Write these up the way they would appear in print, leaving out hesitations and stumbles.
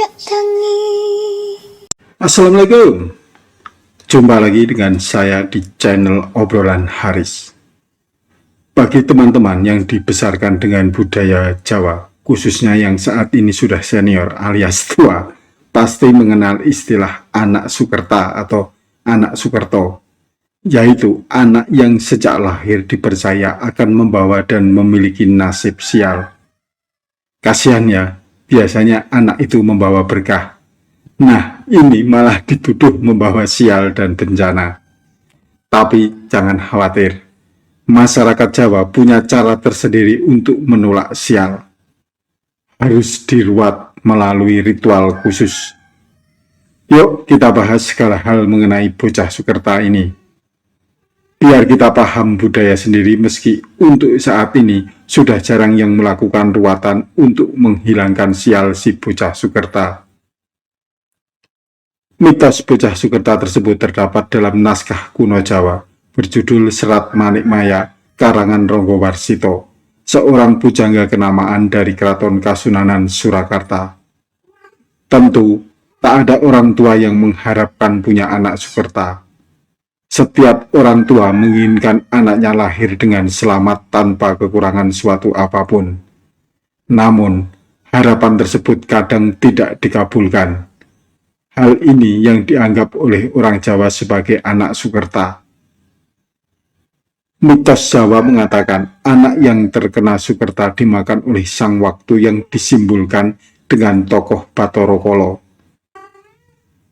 ojo tangi. Assalamualaikum. Jumpa lagi dengan saya di channel Obrolan Haris. Bagi teman-teman yang dibesarkan dengan budaya Jawa, khususnya yang saat ini sudah senior alias tua, pasti mengenal istilah anak Sukerta atau anak Sukerto, yaitu anak yang sejak lahir dipercaya akan membawa dan memiliki nasib sial. Kasihannya, biasanya anak itu membawa berkah. Nah, ini malah dituduh membawa sial dan bencana. Tapi jangan khawatir, masyarakat Jawa punya cara tersendiri untuk menolak sial. Harus diruat melalui ritual khusus. Yuk kita bahas segala hal mengenai bocah Sukerta ini. Biar kita paham budaya sendiri meski untuk saat ini sudah jarang yang melakukan ruatan untuk menghilangkan sial si bocah Sukerta. Mitos bocah Sukerta tersebut terdapat dalam naskah kuno Jawa berjudul Serat Manikmaya karangan Ronggo Warsito, seorang pujangga kenamaan dari Keraton Kasunanan Surakarta. Tentu tak ada orang tua yang mengharapkan punya anak Sukerta. Setiap orang tua menginginkan anaknya lahir dengan selamat tanpa kekurangan suatu apapun. Namun, harapan tersebut kadang tidak dikabulkan. Hal ini yang dianggap oleh orang Jawa sebagai anak Sukerta. Mitos Jawa mengatakan anak yang terkena Sukerta dimakan oleh sang waktu yang disimbolkan dengan tokoh Bathara Kala.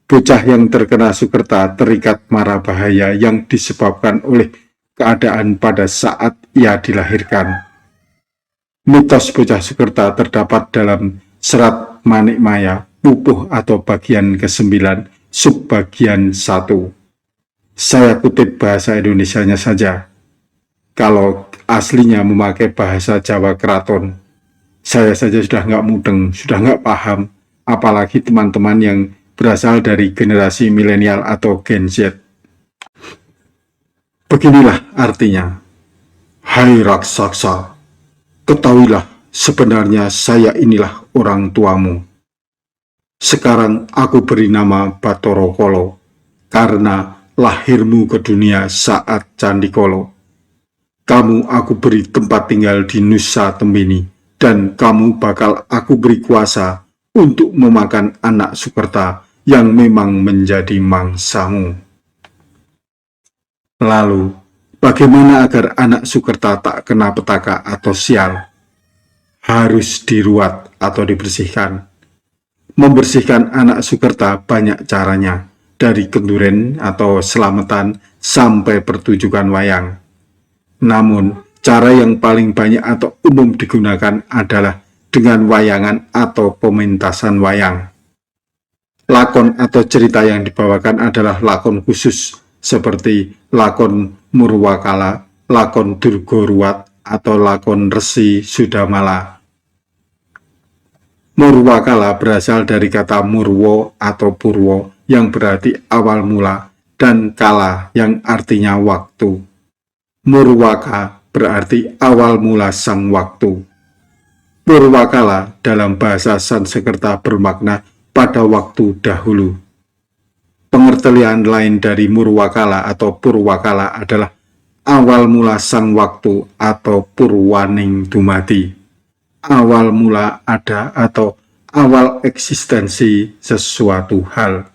Bocah yang terkena Sukerta terikat mara bahaya yang disebabkan oleh keadaan pada saat ia dilahirkan. Mitos bocah Sukerta terdapat dalam Serat Manikmaya, pupuh atau bagian ke-9, subbagian 1. Saya kutip bahasa Indonesianya saja. Kalau aslinya memakai bahasa Jawa Keraton, saya saja sudah nggak mudeng, sudah nggak paham, apalagi teman-teman yang berasal dari generasi milenial atau Gen Z. Beginilah artinya. Hai raksasa, ketahuilah sebenarnya saya inilah orang tuamu. Sekarang aku beri nama Bathara Kala karena lahirmu ke dunia saat Candi Kala. Kamu aku beri tempat tinggal di Nusa Tembini dan kamu bakal aku beri kuasa untuk memakan anak Sukerta yang memang menjadi mangsamu. Lalu, bagaimana agar anak Sukerta tak kena petaka atau sial? Harus diruat atau dibersihkan. Membersihkan anak Sukerta banyak caranya, dari kenduren atau selamatan sampai pertunjukan wayang. Namun, cara yang paling banyak atau umum digunakan adalah dengan wayangan atau pementasan wayang. Lakon atau cerita yang dibawakan adalah lakon khusus seperti lakon Murwakala, lakon Durgaruwat, atau lakon Resi Sudamala. Murwakala berasal dari kata Murwo atau Purwo yang berarti awal mula dan kala yang artinya waktu. Murwaka berarti awal mula sang waktu. Purwakala dalam bahasa Sanskerta bermakna pada waktu dahulu. Pengertian lain dari Murwakala atau Purwakala adalah awal mula sang waktu atau Purwaning dumadi. Awal mula ada atau awal eksistensi sesuatu hal.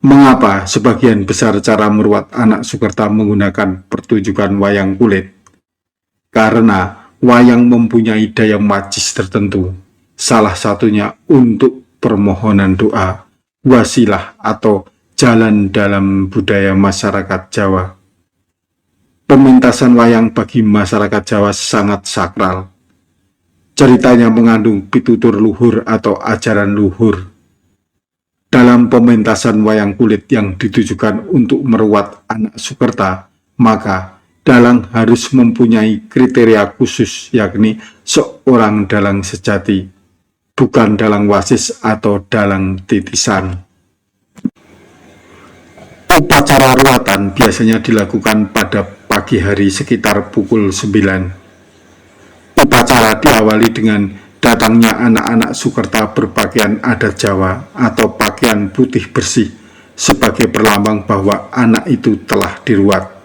Mengapa sebagian besar cara meruat anak Sukerta menggunakan pertunjukan wayang kulit? Karena wayang mempunyai daya magis tertentu. Salah satunya untuk permohonan doa, wasilah atau jalan dalam budaya masyarakat Jawa. Pementasan wayang bagi masyarakat Jawa sangat sakral. Ceritanya mengandung pitutur luhur atau ajaran luhur. Dalam pementasan wayang kulit yang ditujukan untuk meruat anak Sukerta, maka dalang harus mempunyai kriteria khusus, yakni seorang dalang sejati, bukan dalang wasis atau dalang titisan. Upacara ruatan biasanya dilakukan pada pagi hari sekitar pukul 9. Upacara diawali dengan datangnya anak-anak Sukerta berpakaian adat Jawa atau pakaian putih bersih sebagai perlambang bahwa anak itu telah diruat.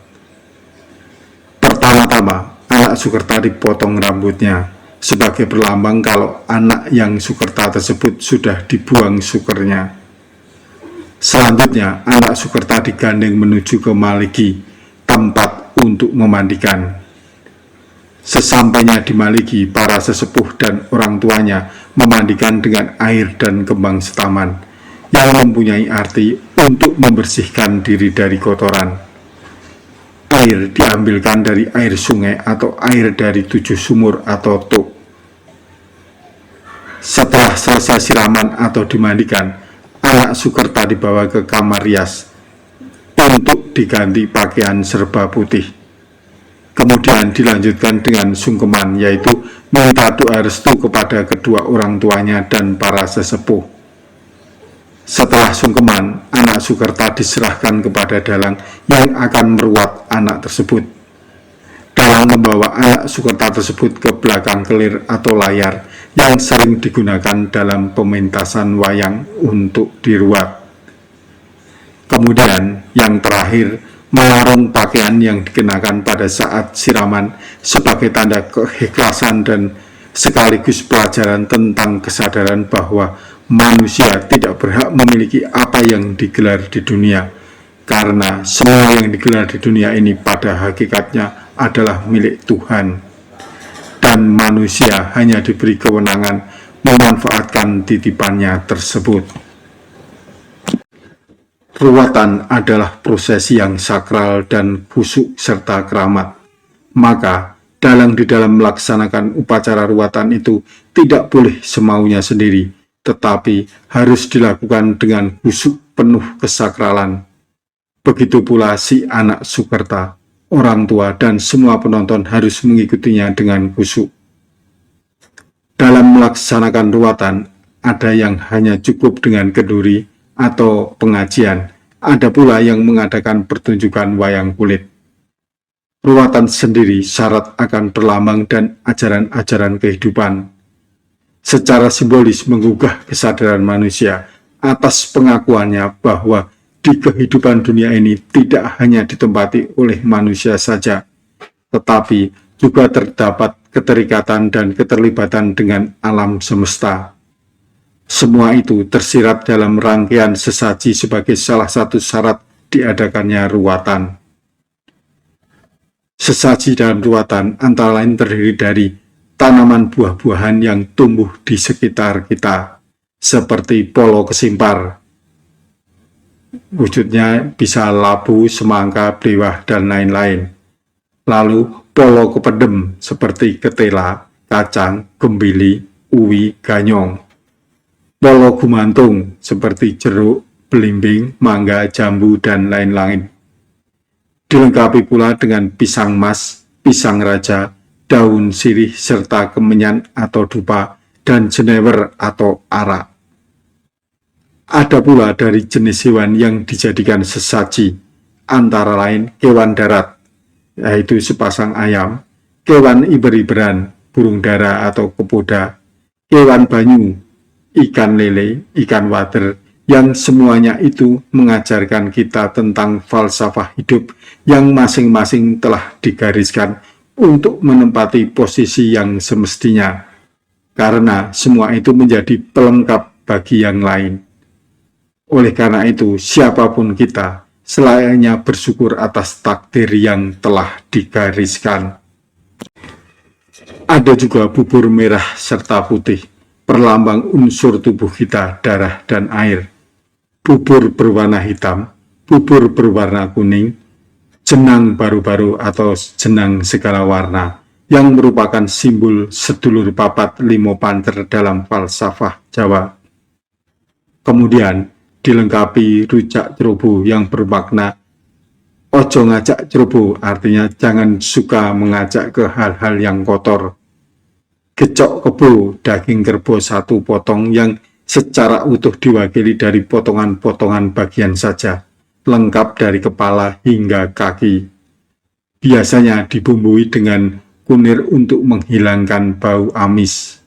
Pertama-tama, anak Sukerta dipotong rambutnya sebagai perlambang kalau anak yang Sukerta tersebut sudah dibuang sukernya. Selanjutnya, anak Sukerta digandeng menuju ke Maligi, tempat untuk memandikan. Sesampainya di Maligi, para sesepuh dan orang tuanya memandikan dengan air dan kembang setaman, yang mempunyai arti untuk membersihkan diri dari kotoran. Air diambilkan dari air sungai atau air dari 7 sumur atau tuk. Setelah selesai siraman atau dimandikan, anak Sukerta dibawa ke kamar rias untuk diganti pakaian serba putih. Kemudian dilanjutkan dengan sungkeman, yaitu minta doa restu kepada kedua orang tuanya dan para sesepuh. Setelah sungkeman, anak Sukerta diserahkan kepada dalang yang akan meruat anak tersebut. Dalang membawa anak Sukerta tersebut ke belakang kelir atau layar yang sering digunakan dalam pementasan wayang untuk diruat. Kemudian yang terakhir, melarung pakaian yang dikenakan pada saat siraman sebagai tanda keikhlasan dan sekaligus pelajaran tentang kesadaran bahwa manusia tidak berhak memiliki apa yang digelar di dunia, karena semua yang digelar di dunia ini pada hakikatnya adalah milik Tuhan, dan manusia hanya diberi kewenangan memanfaatkan titipannya tersebut. Ruatan adalah prosesi yang sakral dan khusyuk serta keramat. Maka, dalang di dalam melaksanakan upacara ruatan itu tidak boleh semaunya sendiri, tetapi harus dilakukan dengan khusyuk penuh kesakralan. Begitu pula si anak Sukerta, orang tua dan semua penonton harus mengikutinya dengan khusyuk. Dalam melaksanakan ruatan, ada yang hanya cukup dengan kenduri atau pengajian, ada pula yang mengadakan pertunjukan wayang kulit. Ruatan sendiri syarat akan perlambang dan ajaran-ajaran kehidupan. Secara simbolis menggugah kesadaran manusia atas pengakuannya bahwa di kehidupan dunia ini tidak hanya ditempati oleh manusia saja, tetapi juga terdapat keterikatan dan keterlibatan dengan alam semesta. Semua itu tersirat dalam rangkaian sesaji sebagai salah satu syarat diadakannya ruatan. Sesaji dalam ruatan antara lain terdiri dari tanaman buah-buahan yang tumbuh di sekitar kita, seperti polo kesimpar. Wujudnya bisa labu, semangka, bliwah, dan lain-lain. Lalu polo kepedem seperti ketela, kacang, gembili, uwi, ganyong. Polo gumantung seperti jeruk, belimbing, mangga, jambu, dan lain-lain. Dilengkapi pula dengan pisang mas, pisang raja, daun sirih, serta kemenyan atau dupa, dan jenewer atau arak. Ada pula dari jenis hewan yang dijadikan sesaji, antara lain kewan darat, yaitu sepasang ayam, kewan iber-iberan, burung dara atau kepoda, kewan banyu, ikan lele, ikan water, yang semuanya itu mengajarkan kita tentang falsafah hidup yang masing-masing telah digariskan untuk menempati posisi yang semestinya, karena semua itu menjadi pelengkap bagi yang lain. Oleh karena itu, siapapun kita, selayaknya bersyukur atas takdir yang telah digariskan. Ada juga bubur merah serta putih, perlambang unsur tubuh kita, darah dan air. Bubur berwarna hitam, bubur berwarna kuning, jenang baru-baru atau jenang segala warna, yang merupakan simbol sedulur papat limo panter dalam falsafah Jawa. Kemudian dilengkapi rujak ceroboh yang bermakna ojo ngajak ceroboh, artinya jangan suka mengajak ke hal-hal yang kotor. Gecok kebo, daging kerbau 1 potong yang secara utuh diwakili dari potongan-potongan bagian saja, lengkap dari kepala hingga kaki. Biasanya dibumbui dengan kunir untuk menghilangkan bau amis.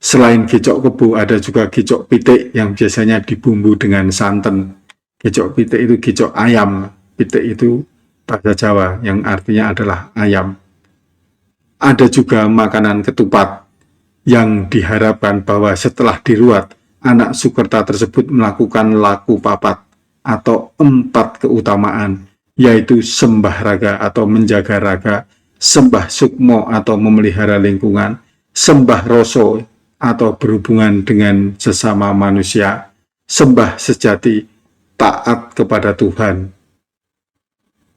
Selain gecok kebo, ada juga gecok pitik yang biasanya dibumbu dengan santan. Gecok pitik itu gecok ayam. Pitik itu bahasa Jawa yang artinya adalah ayam. Ada juga makanan ketupat yang diharapkan bahwa setelah diruat, anak Sukerta tersebut melakukan laku papat atau 4 keutamaan, yaitu sembah raga atau menjaga raga, sembah sukmo atau memelihara lingkungan, sembah roso atau berhubungan dengan sesama manusia, sembah sejati, taat kepada Tuhan.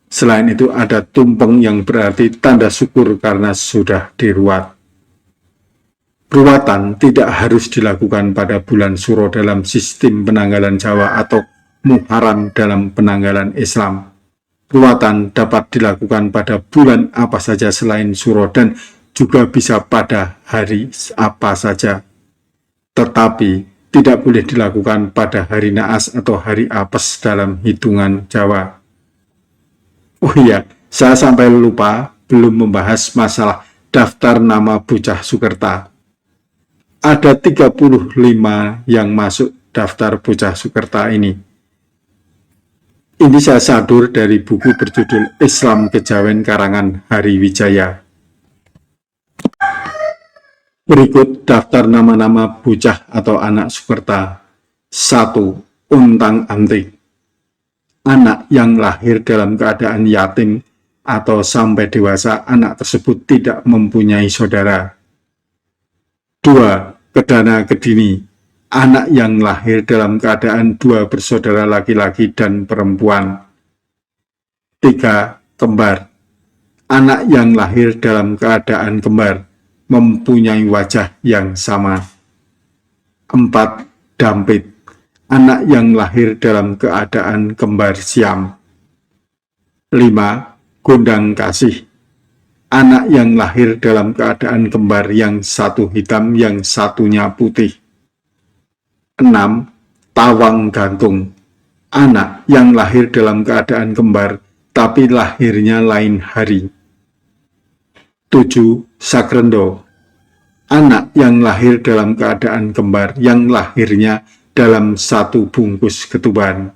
Selain itu ada tumpeng yang berarti tanda syukur karena sudah diruat. Ruatan tidak harus dilakukan pada bulan Suro dalam sistem penanggalan Jawa atau Muharram dalam penanggalan Islam. Ruatan dapat dilakukan pada bulan apa saja selain Suro dan juga bisa pada hari apa saja. Tetapi tidak boleh dilakukan pada hari naas atau hari apes dalam hitungan Jawa. Oh iya, saya sampai lupa belum membahas masalah daftar nama bocah Sukerta. Ada 35 yang masuk daftar bocah Sukerta ini. Ini saya sadur dari buku berjudul Islam Kejawen karangan Hari Wijaya. Berikut daftar nama-nama bocah atau anak Sukerta. 1. Untang Antik. Anak yang lahir dalam keadaan yatim atau sampai dewasa, anak tersebut tidak mempunyai saudara. 2. Kedana Kedini. Anak yang lahir dalam keadaan 2 bersaudara laki-laki dan perempuan. 3. Kembar. Anak yang lahir dalam keadaan kembar, mempunyai wajah yang sama. 4. Dampit. Anak yang lahir dalam keadaan kembar siam. 5. Gondang Kasih. Anak yang lahir dalam keadaan kembar yang satu hitam, yang satunya putih. 6. Tawang Gantung. Anak yang lahir dalam keadaan kembar, tapi lahirnya lain hari. 7. Sakrendo. Anak yang lahir dalam keadaan kembar, yang lahirnya dalam satu bungkus ketuban.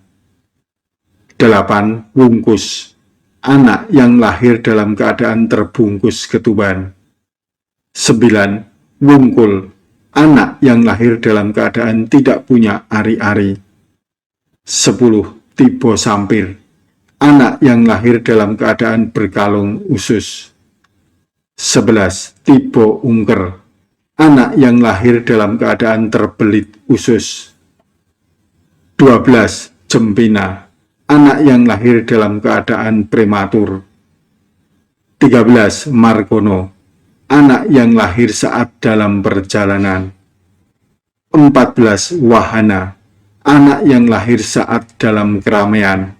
8. Wungkus. Anak yang lahir dalam keadaan terbungkus ketuban. 9. Wungkul. Anak yang lahir dalam keadaan tidak punya ari-ari. 10. Tibo Sampir. Anak yang lahir dalam keadaan berkalung usus. 11. Tibo Ungker. Anak yang lahir dalam keadaan terbelit usus. 12. Jempina. Anak yang lahir dalam keadaan prematur. 13. Margono. Anak yang lahir saat dalam perjalanan. 14. Wahana. Anak yang lahir saat dalam keramaian.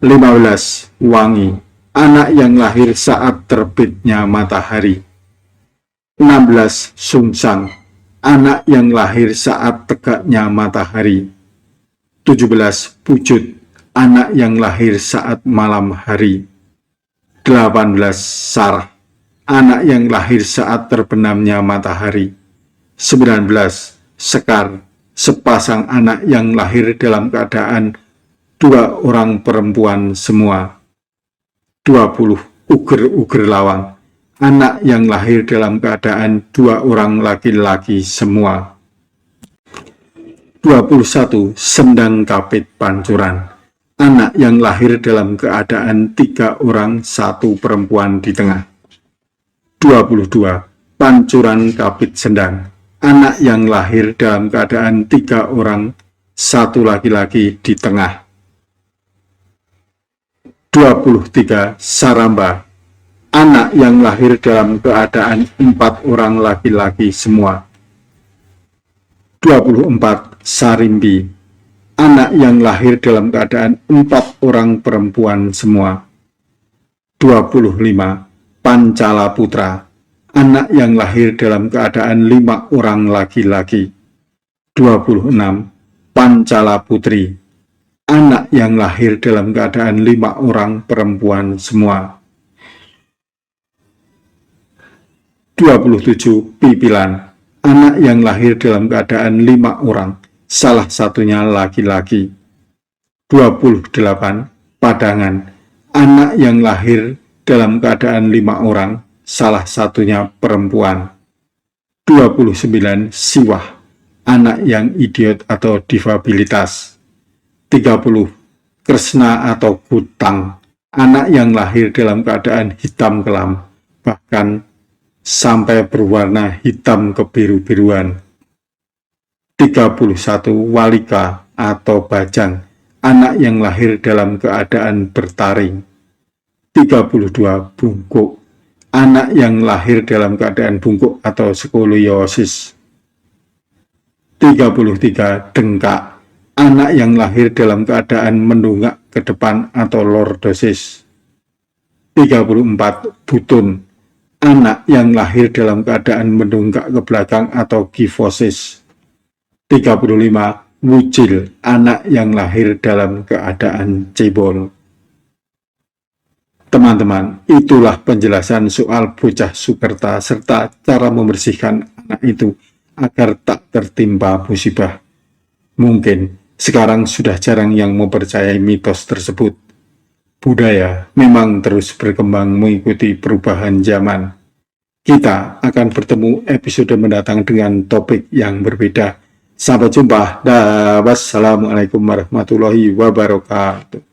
15. Wangi. Anak yang lahir saat terbitnya matahari. 16. Sungsang. Anak yang lahir saat tegaknya matahari. 17. Pujut. Anak yang lahir saat malam hari. 18. Sarah. Anak yang lahir saat terbenamnya matahari. 19. Sekar. Sepasang anak yang lahir dalam keadaan 2 orang perempuan semua. 20. Uger-uger lawang. Anak yang lahir dalam keadaan 2 orang laki-laki semua. 21. Sendang Kapit Pancuran. Anak yang lahir dalam keadaan 3 orang 1 perempuan di tengah. 22. Pancuran Kapit Sendang. Anak yang lahir dalam keadaan 3 orang 1 laki-laki di tengah. 23. Saramba. Anak yang lahir dalam keadaan 4 orang laki-laki semua. 24. Sarimbi. Anak yang lahir dalam keadaan 4 orang perempuan semua. 25. Pancala Putra. Anak yang lahir dalam keadaan 5 orang laki-laki. 26. Pancala Putri. Anak yang lahir dalam keadaan 5 orang perempuan semua. 27. Pipilan. anak yang lahir dalam keadaan 5 orang, salah satunya laki-laki. 28. Padangan, anak yang lahir dalam keadaan 5 orang, salah satunya perempuan. 29. Siwah, anak yang idiot atau difabilitas. 30. Kresna atau kutang, anak yang lahir dalam keadaan hitam kelam, bahkan sampai berwarna hitam kebiru-biruan. 31. Walika atau bajang, anak yang lahir dalam keadaan bertaring. 32. Bungkuk, anak yang lahir dalam keadaan bungkuk atau skoliosis. 33. Dengkak, anak yang lahir dalam keadaan mendongak ke depan atau lordosis. 34. Butun, anak yang lahir dalam keadaan mendongak ke belakang atau kifosis. 35. Wujil, anak yang lahir dalam keadaan cebol. Teman-teman, itulah penjelasan soal bocah Sukerta serta cara membersihkan anak itu agar tak tertimpa musibah. Mungkin sekarang sudah jarang yang mempercayai mitos tersebut. Budaya memang terus berkembang mengikuti perubahan zaman. Kita akan bertemu episode mendatang dengan topik yang berbeda. Sampai jumpa. Wassalamualaikum warahmatullahi wabarakatuh.